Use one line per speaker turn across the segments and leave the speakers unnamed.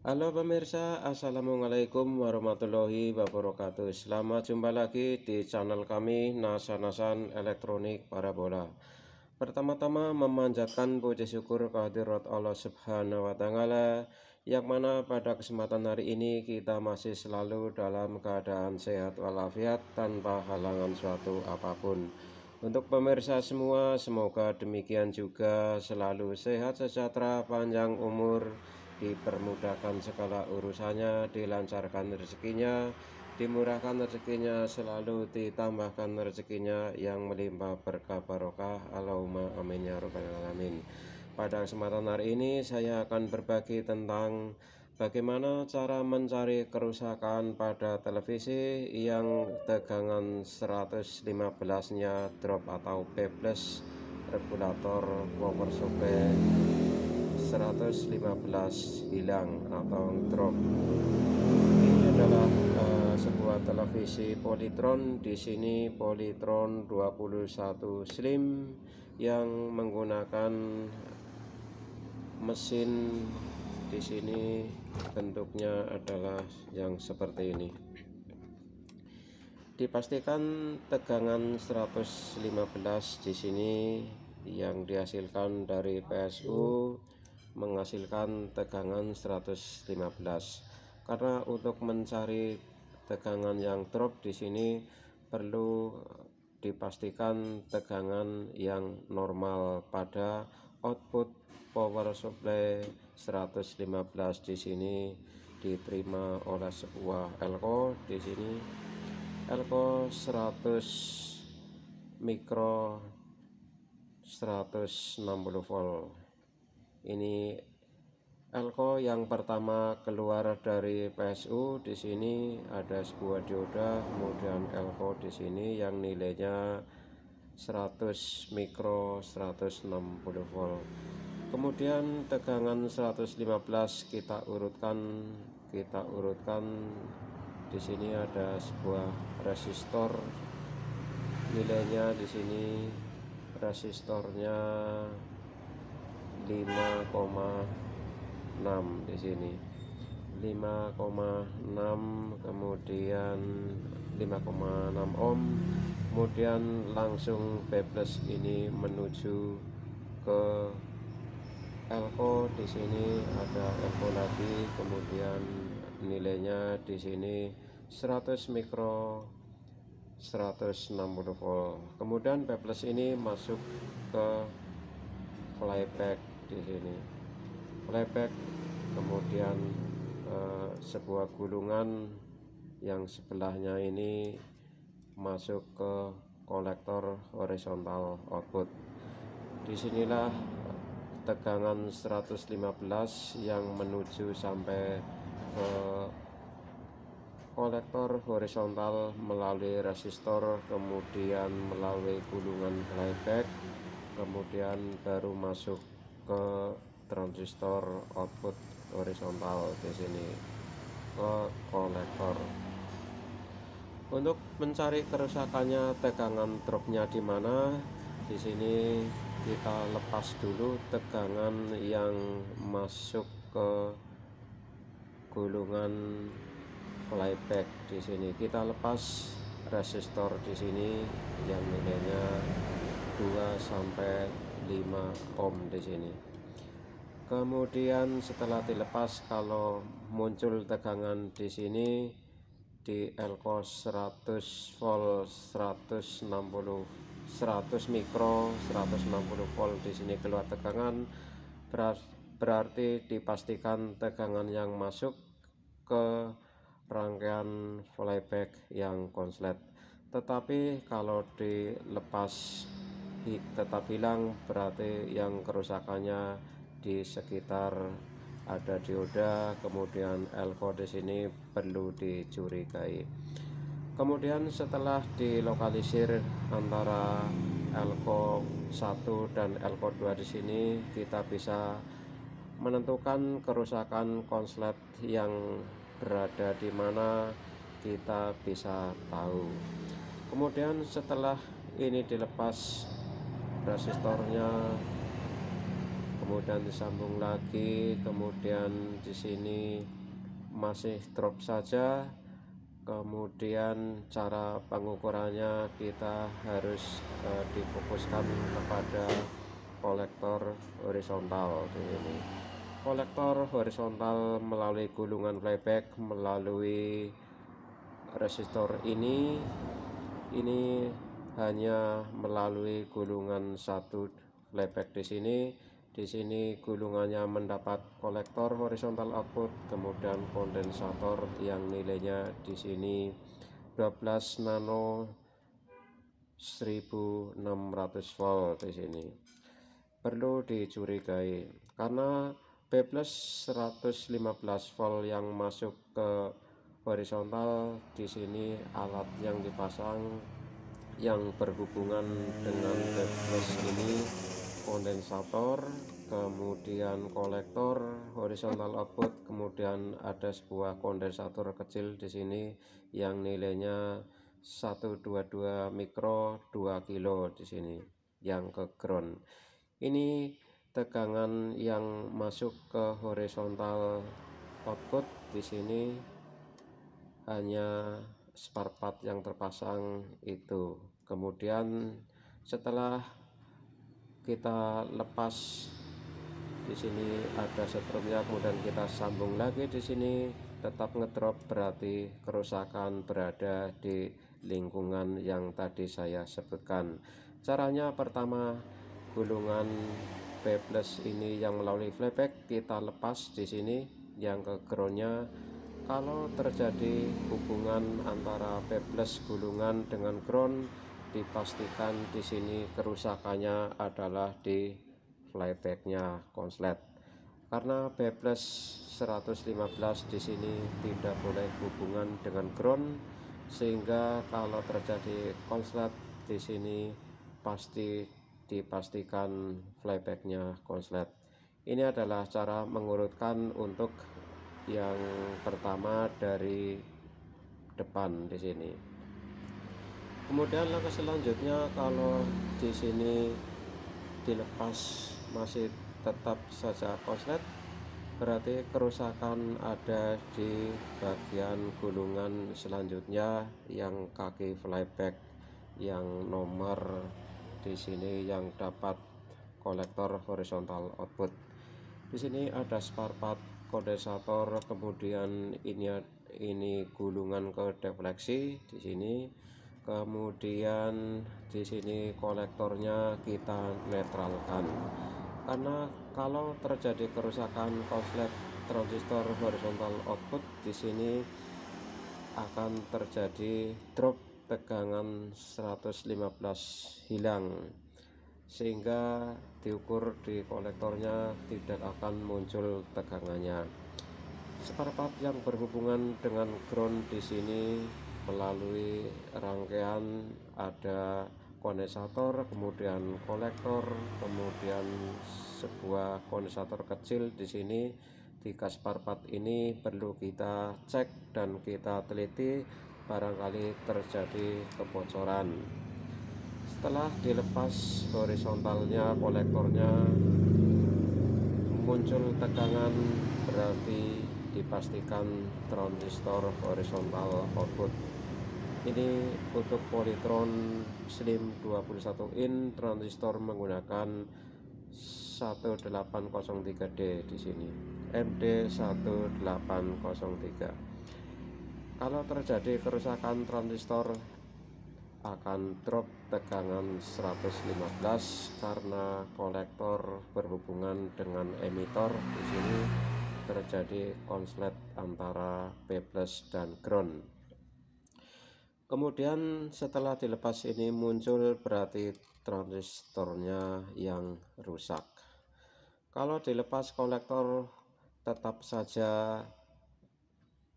Halo pemirsa, Assalamualaikum warahmatullahi wabarakatuh. Selamat jumpa lagi di channel kami Nasan Elektronik Parabola. Pertama-tama memanjatkan puji syukur kehadirat Allah Subhanahu wa Ta'ala, yang mana pada kesempatan hari ini kita masih selalu dalam keadaan sehat walafiat tanpa halangan suatu apapun. Untuk pemirsa semua, semoga demikian juga, selalu sehat sejahtera, panjang umur, dipermudahkan segala urusannya, dilancarkan rezekinya, dimurahkan rezekinya, selalu ditambahkan rezekinya yang melimpah berkah barokah. Allahumma amin ya rabbal alamin. Pada kesempatan hari ini saya akan berbagi tentang bagaimana cara mencari kerusakan pada televisi yang tegangan 115-nya drop atau P+ regulator power supply 115 hilang atau drop. Ini adalah sebuah televisi Polytron. Di sini Polytron 21 Slim yang menggunakan mesin. Di sini bentuknya adalah yang seperti ini. Dipastikan tegangan 115 di sini yang dihasilkan dari PSU menghasilkan tegangan 115. Karena untuk mencari tegangan yang drop di sini perlu dipastikan tegangan yang normal pada output power supply 115. Di sini diterima oleh sebuah elko. Di sini elko 100 mikro 160 volt. Ini elko yang pertama keluar dari PSU. Di sini ada sebuah dioda, kemudian elko di sini yang nilainya 100 mikro 160 volt. Kemudian tegangan 115 kita urutkan. Di sini ada sebuah resistor, nilainya di sini resistornya 5,6. di sini 5,6, kemudian 5,6 ohm. Kemudian langsung P+ ini menuju ke elko. Di sini ada elko lagi, kemudian nilainya di sini 100 mikro 160 volt. Kemudian P+ ini masuk ke flyback. Di sini flyback, kemudian sebuah gulungan yang sebelahnya ini masuk ke kolektor horizontal output. Disinilah tegangan 115 yang menuju sampai ke kolektor horizontal melalui resistor, kemudian melalui gulungan flyback, kemudian baru masuk ke transistor output horizontal di sini ke kolektor. Untuk mencari kerusakannya, tegangan dropnya di mana, di sini kita lepas dulu tegangan yang masuk ke gulungan flyback. Di sini kita lepas resistor di sini yang nilainya 2 sampai 5 ohm di sini. Kemudian setelah dilepas, kalau muncul tegangan di sini di elko 100 volt 160 100 mikro 160 volt, di sini keluar tegangan, berarti dipastikan tegangan yang masuk ke rangkaian flyback yang konslet. Tetapi kalau dilepas tetap hilang, berarti yang kerusakannya di sekitar ada dioda, kemudian elko di sini perlu dicurigai. Kemudian setelah dilokalisir antara elko 1 dan elko 2 di sini, kita bisa menentukan kerusakan konslet yang berada di mana, kita bisa tahu. Kemudian setelah ini dilepas resistornya, kemudian disambung lagi, kemudian di sini masih drop saja. Kemudian cara pengukurannya kita harus difokuskan kepada kolektor horizontal di sini. Kolektor horizontal melalui gulungan flyback melalui resistor ini hanya melalui gulungan satu flyback di sini. Di sini gulungannya mendapat kolektor horizontal output, kemudian kondensator yang nilainya di sini 12 nano 1600 volt di sini. Perlu dicurigai karena B+ 115 volt yang masuk ke horizontal. Di sini alat yang dipasang yang berhubungan dengan B+ ini kondensator, kemudian kolektor horizontal output, kemudian ada sebuah kondensator kecil di sini yang nilainya 122 mikro 2 kilo di sini yang ke ground. Ini tegangan yang masuk ke horizontal output. Di sini hanya spare part yang terpasang itu. Kemudian setelah kita lepas, di sini ada setrumnya, kemudian kita sambung lagi. Di sini tetap ngedrop, berarti kerusakan berada di lingkungan yang tadi saya sebutkan. Caranya pertama, gulungan B+ ini yang melalui flyback kita lepas di sini yang ke groundnya. Kalau terjadi hubungan antara B+ gulungan dengan ground, dipastikan di sini kerusakannya adalah di flybacknya konslet, karena B+ 115 di sini tidak boleh hubungan dengan ground, sehingga kalau terjadi konslet di sini pasti dipastikan flybacknya konslet. Ini adalah cara mengurutkan untuk yang pertama dari depan di sini. Kemudian langkah selanjutnya, kalau di sini dilepas masih tetap saja konslet, berarti kerusakan ada di bagian gulungan selanjutnya yang kaki flyback yang nomor di sini yang dapat kolektor horizontal output. Di sini ada spare part kondensator, kemudian ini gulungan ke defleksi di sini. Kemudian di sini kolektornya kita netralkan, karena kalau terjadi kerusakan konslet transistor horizontal output, di sini akan terjadi drop tegangan 115 hilang, sehingga diukur di kolektornya tidak akan muncul tegangannya. Spare part yang berhubungan dengan ground di sini melalui rangkaian ada kondensator, kemudian kolektor, kemudian sebuah kondensator kecil di sini. Tiga spare part ini perlu kita cek dan kita teliti, barangkali terjadi kebocoran. Setelah dilepas horizontalnya kolektornya muncul tegangan, berarti dipastikan transistor horizontal output. Ini untuk polytron slim 21 in transistor menggunakan 1803D di sini, MD1803. Kalau terjadi kerusakan transistor akan drop tegangan 115 karena kolektor berhubungan dengan emitor. Di sini terjadi konslet antara B+ dan ground. Kemudian setelah dilepas ini muncul, berarti transistornya yang rusak. Kalau dilepas kolektor tetap saja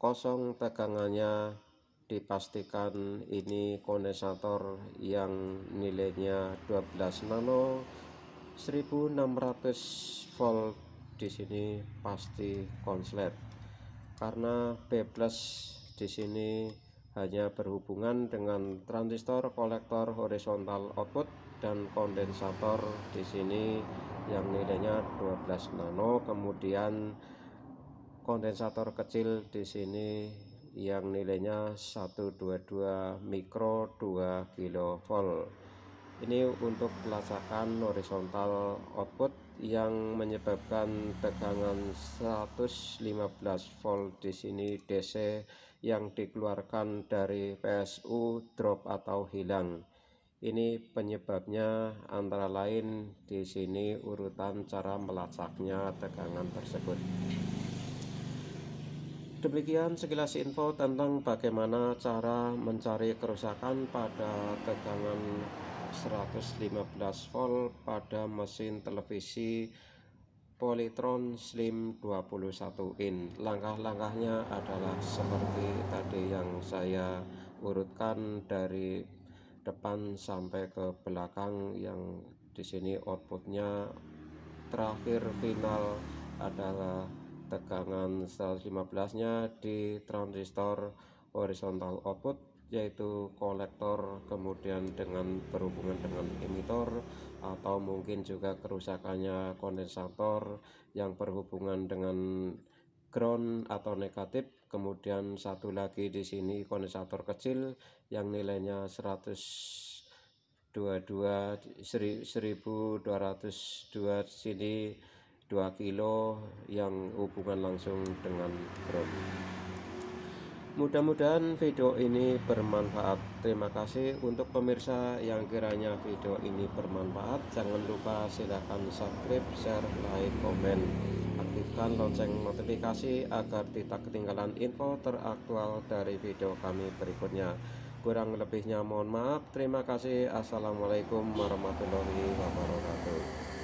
kosong tegangannya, dipastikan ini kondensator yang nilainya 12 nano 1600 volt di sini pasti konslet, karena B+ di sini hanya berhubungan dengan transistor kolektor horizontal output, dan kondensator di sini yang nilainya 12 nano, kemudian kondensator kecil di sini yang nilainya 122 mikro 2 kilovolt. Ini untuk pelacakan horizontal output yang menyebabkan tegangan 115 volt di sini DC yang dikeluarkan dari PSU drop atau hilang. Ini penyebabnya antara lain di sini urutan cara melacaknya tegangan tersebut. Demikian sekilas info tentang bagaimana cara mencari kerusakan pada tegangan 115 volt pada mesin televisi Polytron Slim 21 in. Langkah-langkahnya adalah seperti tadi yang saya urutkan dari depan sampai ke belakang, yang di sini outputnya terakhir final adalah tegangan 115-nya di transistor horizontal output, yaitu kolektor, kemudian dengan berhubungan dengan emitor, atau mungkin juga kerusakannya kondensator yang berhubungan dengan ground atau negatif. Kemudian satu lagi di sini kondensator kecil yang nilainya 1202 sini 2 kilo yang hubungan langsung dengan ground. Mudah-mudahan video ini bermanfaat. Terima kasih untuk pemirsa yang kiranya video ini bermanfaat. Jangan lupa silahkan subscribe, share, like, komen, aktifkan lonceng notifikasi agar tidak ketinggalan info teraktual dari video kami berikutnya. Kurang lebihnya mohon maaf. Terima kasih. Assalamualaikum warahmatullahi wabarakatuh.